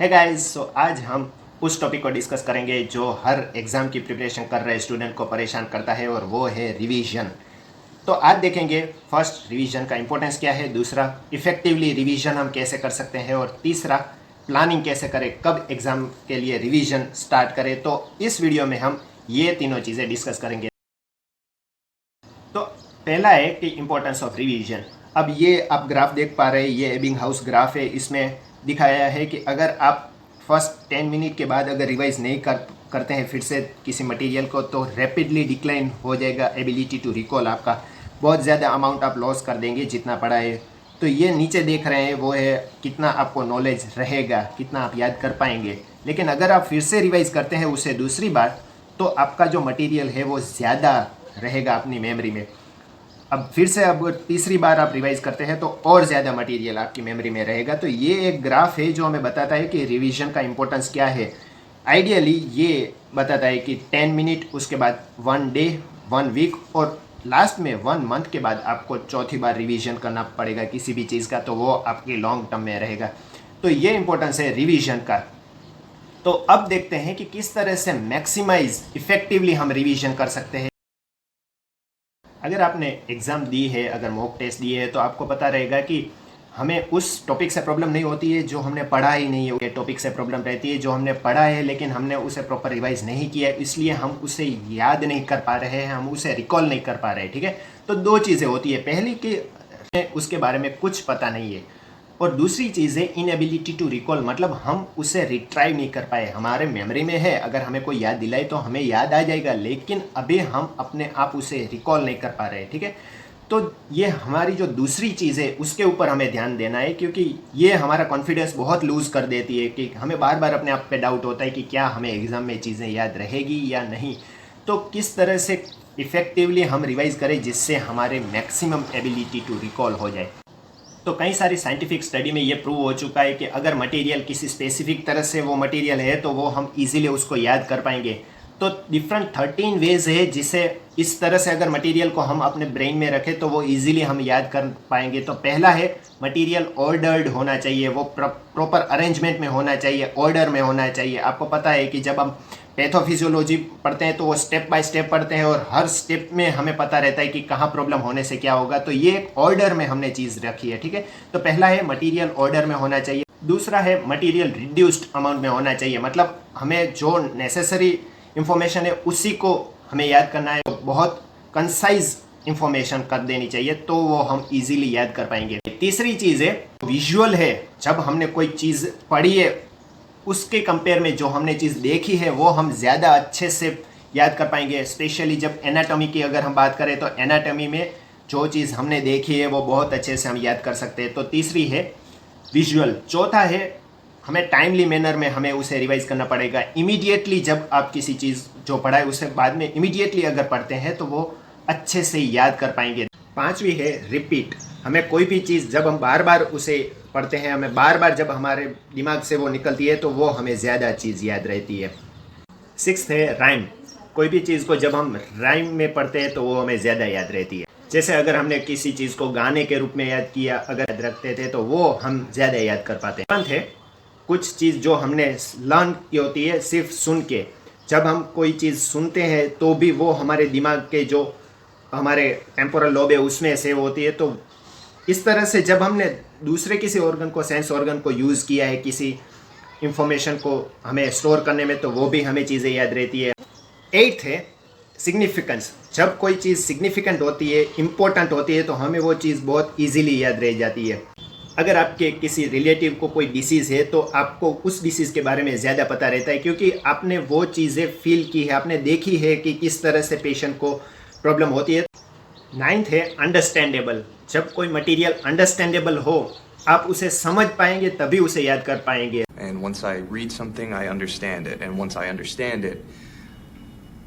है गाइस, सो आज हम उस टॉपिक को डिस्कस करेंगे जो हर एग्ज़ाम की प्रिपरेशन कर रहे स्टूडेंट को परेशान करता है और वो है रिवीजन। तो आज देखेंगे फर्स्ट रिवीजन का इंपॉर्टेंस क्या है, दूसरा इफ़ेक्टिवली रिवीजन हम कैसे कर सकते हैं और तीसरा प्लानिंग कैसे करें, कब एग्ज़ाम के लिए रिवीजन स्टार्ट करें। तो इस वीडियो में हम ये तीनों चीज़ें डिस्कस करेंगे। तो पहला है कि इम्पोर्टेंस ऑफ रिवीजन। अब ये आप ग्राफ देख पा रहे हैं, ये एबिंगहाउस ग्राफ है। इसमें दिखाया है कि अगर आप फर्स्ट 10 मिनट के बाद अगर रिवाइज नहीं करते हैं फिर से किसी मटेरियल को, तो रैपिडली डिक्लाइन हो जाएगा एबिलिटी टू रिकॉल आपका। बहुत ज़्यादा अमाउंट आप लॉस कर देंगे जितना पढ़ा है। तो ये नीचे देख रहे हैं वो है कितना आपको नॉलेज रहेगा, कितना आप याद कर पाएंगे। लेकिन अगर आप फिर से रिवाइज करते हैं उसे दूसरी बार, तो आपका जो मटेरियल है वो ज़्यादा रहेगा अपनी मेमोरी में। अब फिर से अब तीसरी बार आप रिवाइज करते हैं तो और ज़्यादा मटेरियल आपकी मेमोरी में रहेगा। तो ये एक ग्राफ है जो हमें बताता है कि रिवीजन का इम्पोर्टेंस क्या है। आइडियली ये बताता है कि 10 मिनट, उसके बाद 1 डे, 1 वीक और लास्ट में 1 मंथ के बाद आपको चौथी बार रिवीजन करना पड़ेगा किसी भी चीज़ का, तो वो आपके लॉन्ग टर्म में रहेगा। तो ये इम्पोर्टेंस है रिवीजन का। तो अब देखते हैं कि किस तरह से मैक्सिमाइज इफेक्टिवली हम रिवीजन कर सकते हैं। अगर आपने एग्ज़ाम दी है, अगर मॉक टेस्ट दिए है, तो आपको पता रहेगा कि हमें उस टॉपिक से प्रॉब्लम नहीं होती है जो हमने पढ़ा ही नहीं है। वो टॉपिक से प्रॉब्लम रहती है जो हमने पढ़ा है लेकिन हमने उसे प्रॉपर रिवाइज नहीं किया है, इसलिए हम उसे याद नहीं कर पा रहे हैं, हम उसे रिकॉल नहीं कर पा रहे हैं। ठीक है, तो दो चीज़ें होती है, पहली कि उसके बारे में कुछ पता नहीं है और दूसरी चीज़ है इनएबिलिटी टू रिकॉल, मतलब हम उसे रिट्राइव नहीं कर पाए। हमारे मेमोरी में है, अगर हमें कोई याद दिलाए तो हमें याद आ जाएगा, लेकिन अभी हम अपने आप उसे रिकॉल नहीं कर पा रहे। ठीक है, तो ये हमारी जो दूसरी चीज़ है उसके ऊपर हमें ध्यान देना है, क्योंकि ये हमारा कॉन्फिडेंस बहुत लूज़ कर देती है कि हमें बार बार अपने आप पे डाउट होता है कि क्या हमें एग्ज़ाम में चीज़ें याद रहेगी या नहीं। तो किस तरह से इफ़ेक्टिवली हम रिवाइज करें जिससे हमारे मैक्सिमम एबिलिटी टू रिकॉल हो जाए। तो कई सारी साइंटिफिक स्टडी में ये प्रूव हो चुका है कि अगर मटेरियल किसी स्पेसिफिक तरह से वो मटेरियल है तो वो हम इजीली उसको याद कर पाएंगे। तो डिफरेंट 13 वेज है जिसे इस तरह से अगर मटेरियल को हम अपने ब्रेन में रखें तो वो इजीली हम याद कर पाएंगे। तो पहला है मटेरियल ऑर्डर्ड होना चाहिए, वो प्रॉपर अरेंजमेंट में होना चाहिए, ऑर्डर में होना चाहिए। आपको पता है कि जब हम पैथोफिजियोलॉजी पढ़ते हैं तो वो स्टेप बाय स्टेप पढ़ते हैं और हर स्टेप में हमें पता रहता है कि कहाँ प्रॉब्लम होने से क्या होगा। तो ये ऑर्डर में हमने चीज़ रखी है। ठीक है, तो पहला है मटेरियल ऑर्डर में होना चाहिए। दूसरा है मटेरियल रिड्यूस्ड अमाउंट में होना चाहिए, मतलब हमें जो नेसेसरी इंफॉर्मेशन है उसी को हमें याद करना है, बहुत कंसाइज इंफॉर्मेशन कर देनी चाहिए तो वो हम इजीली याद कर पाएंगे। तीसरी चीज़ है विजुअल है, जब हमने कोई चीज़ पढ़ी है उसके कंपेयर में जो हमने चीज़ देखी है वो हम ज़्यादा अच्छे से याद कर पाएंगे। स्पेशली जब एनाटॉमी की अगर हम बात करें तो एनाटॉमी में जो चीज़ हमने देखी है वो बहुत अच्छे से हम याद कर सकते हैं। तो तीसरी है विजुअल। चौथा है हमें टाइमली मैनर में हमें उसे रिवाइज करना पड़ेगा। इमीडिएटली जब आप किसी चीज़ जो पढ़ा है उसे बाद में इमीडिएटली अगर पढ़ते हैं तो वो अच्छे से याद कर पाएंगे। पांचवी है रिपीट। हमें कोई भी चीज़ जब हम बार बार उसे पढ़ते हैं, हमें बार बार जब हमारे दिमाग से वो निकलती है तो वो हमें ज़्यादा चीज़ याद रहती है। सिक्स्थ है राइम। कोई भी चीज़ को जब हम राइम में पढ़ते हैं तो वो हमें ज़्यादा याद रहती है। जैसे अगर हमने किसी चीज़ को गाने के रूप में याद किया, अगर याद रखते थे तो वो हम ज़्यादा याद कर पाते हैं। सेवंथ है कुछ चीज़ जो हमने लर्न की होती है सिर्फ सुन के, जब हम कोई चीज़ सुनते हैं तो भी वो हमारे दिमाग के जो हमारे टेम्पोरल लोब है उसमें सेव होती है। तो इस तरह से जब हमने दूसरे किसी ऑर्गन को, सेंस ऑर्गन को यूज़ किया है किसी इंफॉर्मेशन को हमें स्टोर करने में, तो वो भी हमें चीज़ें याद रहती है। एट्थ है सिग्निफिकेंस। जब कोई चीज़ सिग्निफिकेंट होती है, इम्पोर्टेंट होती है, तो हमें वो चीज़ बहुत ईजीली याद रह जाती है। अगर आपके किसी रिलेटिव को कोई डिसीज़ है तो आपको उस डिसीज़ के बारे में ज़्यादा पता रहता है, क्योंकि आपने वो चीज़ें फील की है, आपने देखी है कि किस तरह से पेशेंट को प्रॉब्लम होती है। नाइन्थ है अंडरस्टैंडेबल। जब कोई मटेरियल अंडरस्टैंडेबल हो, आप उसे समझ पाएंगे तभी उसे याद कर पाएंगे। And once I read something, I understand it. And once I understand it,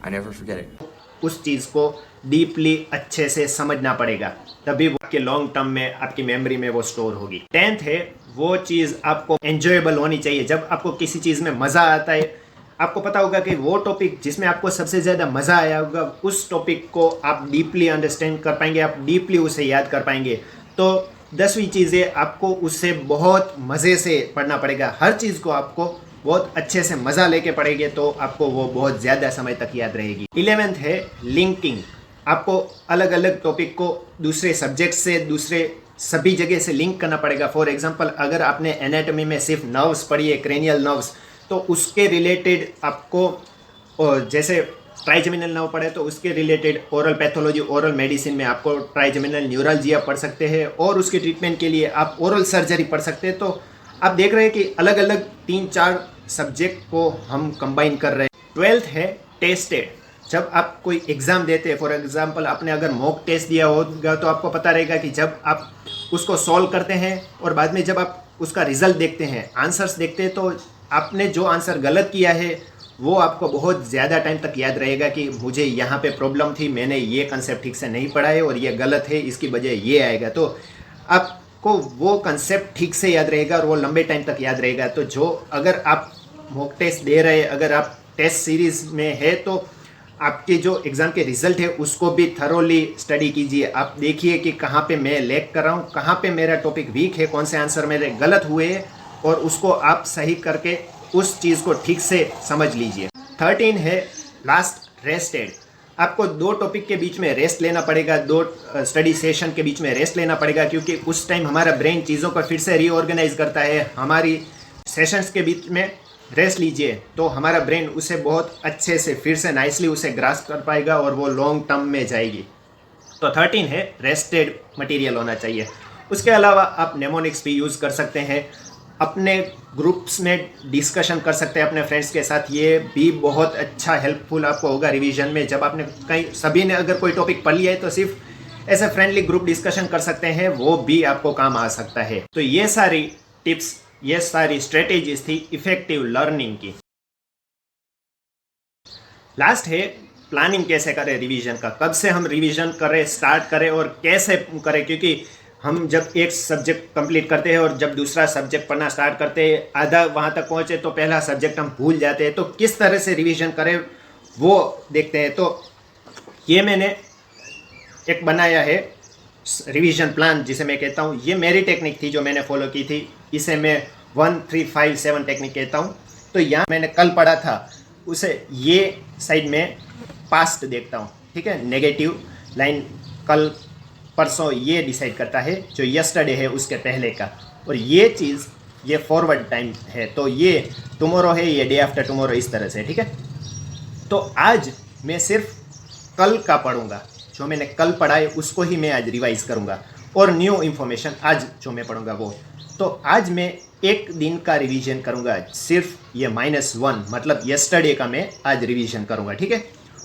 I never forget it. उस चीज़ को डीपली अच्छे से समझना पड़ेगा, तभी वो आपके लॉन्ग टर्म में आपकी मेमोरी में वो स्टोर होगी। 10th है वो चीज़ आपको एंजॉयबल होनी चाहिए। जब आपको किसी चीज़ में मज़ा आता है, आपको पता होगा कि वो टॉपिक जिसमें आपको सबसे ज़्यादा मज़ा आया होगा उस टॉपिक को आप डीपली अंडरस्टैंड कर पाएंगे, आप डीपली उसे याद कर पाएंगे। तो 10वीं चीज़ें आपको उससे बहुत मज़े से पढ़ना पड़ेगा। हर चीज़ को आपको बहुत अच्छे से मज़ा लेके पढ़ेंगे तो आपको वो बहुत ज़्यादा समय तक याद रहेगी। 11th है लिंकिंग। आपको अलग अलग टॉपिक को दूसरे सब्जेक्ट से, दूसरे सभी जगह से लिंक करना पड़ेगा। फॉर एग्जांपल, अगर आपने एनाटॉमी में सिर्फ नर्व्स पढ़ी है, क्रेनियल नर्व्स, तो उसके रिलेटेड आपको, और जैसे ट्राइजेमिनल नर्व पढ़े तो उसके related oral pathology, oral medicine में आपको ट्राइजेमिनल न्यूरalgia पढ़ सकते हैं, और उसके ट्रीटमेंट के लिए आप ओरल सर्जरी पढ़ सकते हैं। तो आप देख रहे हैं कि अलग अलग 3-4 सब्जेक्ट को हम कंबाइन कर रहे हैं। 12th है टेस्टेड। जब आप कोई एग्ज़ाम देते हैं, फॉर एग्जांपल आपने अगर मॉक टेस्ट दिया होगा तो आपको पता रहेगा कि जब आप उसको सॉल्व करते हैं और बाद में जब आप उसका रिजल्ट देखते हैं, आंसर्स देखते हैं, तो आपने जो आंसर गलत किया है वो आपको बहुत ज़्यादा टाइम तक याद रहेगा कि मुझे यहाँ पे प्रॉब्लम थी, मैंने ये कंसेप्ट ठीक से नहीं पढ़ा है और ये गलत है, इसकी वजह ये आएगा। तो आपको वो कंसेप्ट ठीक से याद रहेगा और वो लंबे टाइम तक याद रहेगा। तो जो अगर आप मॉक टेस्ट दे रहे हैं, अगर आप टेस्ट सीरीज़ में है, तो आपके जो एग्ज़ाम के रिजल्ट है उसको भी थरोली स्टडी कीजिए। आप देखिए कि कहाँ पे मैं लैग कर रहा हूँ, कहाँ पे मेरा टॉपिक वीक है, कौन से आंसर मेरे गलत हुए हैं, और उसको आप सही करके उस चीज़ को ठीक से समझ लीजिए। 13 है लास्ट, रेस्टेड। आपको 2 टॉपिक के बीच में रेस्ट लेना पड़ेगा, 2 स्टडी सेशन के बीच में रेस्ट लेना पड़ेगा, क्योंकि उस टाइम हमारा ब्रेन चीज़ों को फिर से रीऑर्गेनाइज करता है। हमारी सेशंस के बीच में रेस्ट लीजिए तो हमारा ब्रेन उसे बहुत अच्छे से फिर से नाइसली उसे ग्रास्प कर पाएगा और वो लॉन्ग टर्म में जाएगी। तो 13 है रेस्टेड मटेरियल होना चाहिए। उसके अलावा आप नेमोनिक्स भी यूज़ कर सकते हैं, अपने ग्रुप्स में डिस्कशन कर सकते हैं अपने फ्रेंड्स के साथ। ये भी बहुत अच्छा हेल्पफुल आपको होगा रिवीजन में। जब आपने कहीं सभी ने अगर कोई टॉपिक पढ़ लिया है तो सिर्फ ऐसे फ्रेंडली ग्रुप डिस्कशन कर सकते हैं, वो भी आपको काम आ सकता है। तो ये सारी टिप्स, ये सारी स्ट्रेटेजीज थी इफेक्टिव लर्निंग की। लास्ट है प्लानिंग कैसे करें रिवीजन का, कब से हम रिवीजन करें, स्टार्ट करें और कैसे करें। क्योंकि हम जब एक सब्जेक्ट कंप्लीट करते हैं और जब दूसरा सब्जेक्ट पढ़ना स्टार्ट करते हैं, आधा वहाँ तक पहुँचे तो पहला सब्जेक्ट हम भूल जाते हैं। तो किस तरह से रिवीजन करें वो देखते हैं। तो ये मैंने एक बनाया है रिवीजन प्लान, जिसे मैं कहता हूँ, ये मेरी टेक्निक थी जो मैंने फॉलो की थी। इसे मैं 1357 टेक्निक कहता हूँ। तो यहाँ मैंने कल पढ़ा था उसे ये साइड में पास्ट देखता हूँ, ठीक है। नेगेटिव लाइन कल परसों ये डिसाइड करता है जो यस्टरडे है उसके पहले का, और ये चीज़ ये फॉरवर्ड टाइम है, तो ये टुमारो है, ये डे आफ्टर टुमारो, इस तरह से, ठीक है। तो आज मैं सिर्फ कल का पढ़ूंगा, जो मैंने कल पढ़ा है उसको ही मैं आज रिवाइज करूंगा, और न्यू इन्फॉर्मेशन आज जो मैं पढ़ूंगा वो। तो आज मैं एक दिन का रिवीजन करूंगा, सिर्फ ये -1 मतलब यस्टरडे का मैं आज रिवीजन करूंगा, ठीक है।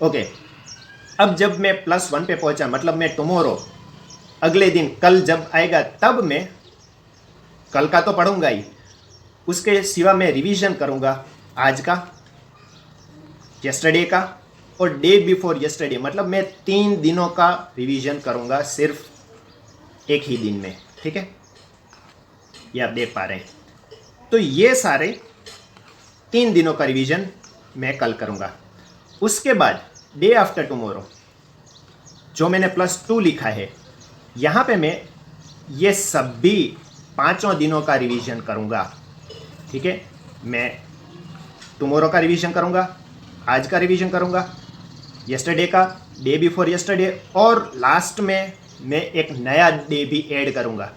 ओके, अब जब मैं +1 पे पहुंचा, मतलब मैं टुमारो अगले दिन कल जब आएगा तब मैं कल का तो पढ़ूंगा ही, उसके सिवा मैं रिवीजन करूंगा आज का, यस्टरडे का और डे बिफोर यस्टरडे। मतलब मैं 3 दिनों का रिवीजन करूंगा सिर्फ एक ही दिन में, ठीक है। ये आप देख पा रहे हैं। तो ये सारे 3 दिनों का रिवीजन मैं कल करूंगा। उसके बाद डे आफ्टर टुमारो जो मैंने +2 लिखा है, यहाँ पे मैं ये सभी 5 दिनों का रिवीजन करूँगा, ठीक है। मैं टुमारो का रिवीजन करूँगा, आज का रिवीजन करूँगा, यस्टरडे का, डे बिफोर यस्टरडे, और लास्ट में मैं एक नया डे भी ऐड करूँगा।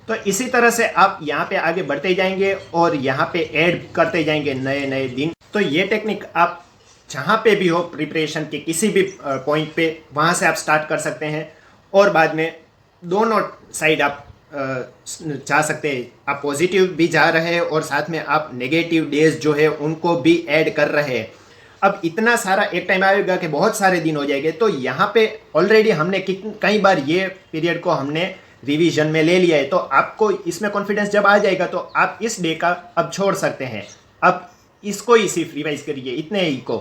तो इसी तरह से आप यहाँ पे आगे बढ़ते जाएंगे और यहाँ पे ऐड करते जाएंगे नए नए दिन। तो ये टेक्निक आप जहाँ पे भी हो प्रिपरेशन के किसी भी पॉइंट पे, वहाँ से आप स्टार्ट कर सकते हैं, और बाद में दोनों साइड आप जा सकते हैं। आप पॉजिटिव भी जा रहे हैं और साथ में आप नेगेटिव डेज जो है उनको भी ऐड कर रहे हैं। अब इतना सारा एक टाइम आएगा कि बहुत सारे दिन हो जाएंगे। तो यहाँ पे ऑलरेडी हमने कई बार ये पीरियड को हमने रिवीजन में ले लिया है। तो आपको इसमें कॉन्फिडेंस जब आ जाएगा तो आप इस डे का अब छोड़ सकते हैं, अब इसको ही सिर्फ रिवाइज करिए, इतने ही को।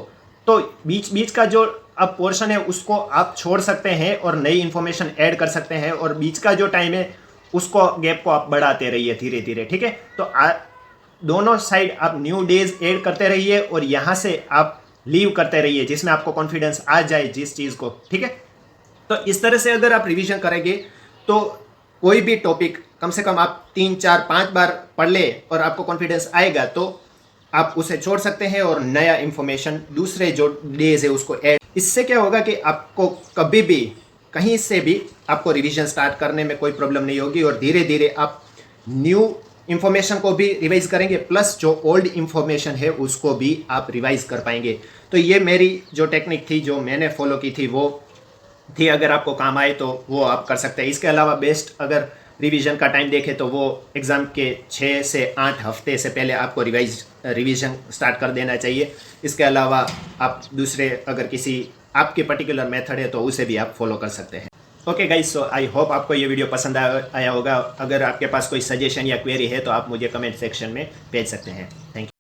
तो बीच बीच का जो अब पोर्शन है उसको आप छोड़ सकते हैं और नई इन्फॉर्मेशन ऐड कर सकते हैं, और बीच का जो टाइम है उसको गैप को आप बढ़ाते रहिए धीरे धीरे, ठीक है। तो दोनों साइड आप न्यू डेज ऐड करते रहिए और यहाँ से आप लीव करते रहिए जिसमें आपको कॉन्फिडेंस आ जाए जिस चीज़ को, ठीक है। तो इस तरह से अगर आप रिवीजन करेंगे तो कोई भी टॉपिक कम से कम आप 3, 4, 5 बार पढ़ ले और आपको कॉन्फिडेंस आएगा तो आप उसे छोड़ सकते हैं और नया इंफॉर्मेशन दूसरे जो डेज है उसको ऐड। इससे क्या होगा कि आपको कभी भी कहीं से भी आपको रिवीजन स्टार्ट करने में कोई प्रॉब्लम नहीं होगी और धीरे धीरे आप न्यू इंफॉर्मेशन को भी रिवाइज करेंगे, प्लस जो ओल्ड इंफॉर्मेशन है उसको भी आप रिवाइज कर पाएंगे। तो ये मेरी जो टेक्निक थी जो मैंने फॉलो की थी वो थी, अगर आपको काम आए तो वो आप कर सकते हैं। इसके अलावा बेस्ट अगर रिवीजन का टाइम देखें तो वो एग्ज़ाम के 6 से 8 हफ्ते से पहले आपको रिवीजन स्टार्ट कर देना चाहिए। इसके अलावा आप दूसरे अगर किसी आपके पर्टिकुलर मेथड है तो उसे भी आप फॉलो कर सकते हैं। Okay guys, so I hope आपको ये वीडियो पसंद आया होगा। अगर आपके पास कोई सजेशन या क्वेरी है तो आप मुझे कमेंट सेक्शन में भेज सकते हैं। Thank you.